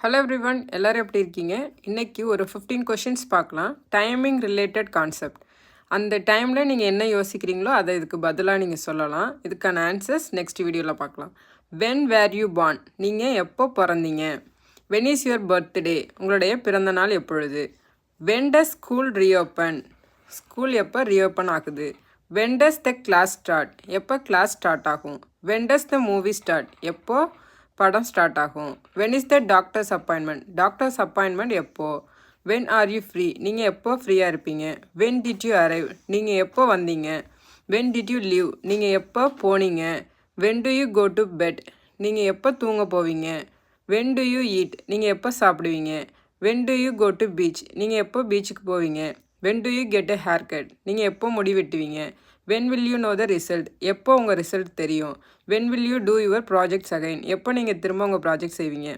Hello everyone, எல்லோரும் எப்படி இருக்கீங்க? இன்றைக்கி ஒரு 15 கொஷின்ஸ் பார்க்கலாம். Timing related concept. அந்த டைமில் நீங்கள் என்ன யோசிக்கிறீங்களோ அதை இதுக்கு பதிலாக நீங்கள் சொல்லலாம். இதுக்கான ஆன்சர்ஸ் நெக்ஸ்ட் வீடியோவில் பார்க்கலாம். When were you born? நீங்கள் எப்போ பிறந்தீங்க? When is your birthday? உங்களுடைய பிறந்த நாள் எப்பொழுது? When does school reopen? School எப்போ ரீஓப்பன் ஆகுது? When does the class start? எப்போ கிளாஸ் ஸ்டார்ட் ஆகும்? When does the movie start? எப்போ படம் ஸ்டார்ட் ஆகும்? When is the doctor's appointment? Doctor's appointment எப்போ? When are you free? நீங்கள் எப்போ ஃப்ரீயாக இருப்பீங்க? When did you arrive? நீங்கள் எப்போ வந்தீங்க? When did you leave? நீங்கள் எப்போ போனீங்க? When do you go to bed? நீங்கள் எப்போ தூங்க போவீங்க? When do you eat? நீங்கள் எப்போ சாப்பிடுவீங்க? When do you go to beach? நீங்கள் எப்போ பீச்சுக்கு போவீங்க? When do you get a haircut? நீங்கள் எப்போ முடி வெட்டுவீங்க? When will you know the result? எப்போ உங்கள் ரிசல்ட் தெரியும்? When will you do your projects again? எப்போ நீங்கள் திரும்ப உங்கள் ப்ராஜெக்ட் செய்வீங்க?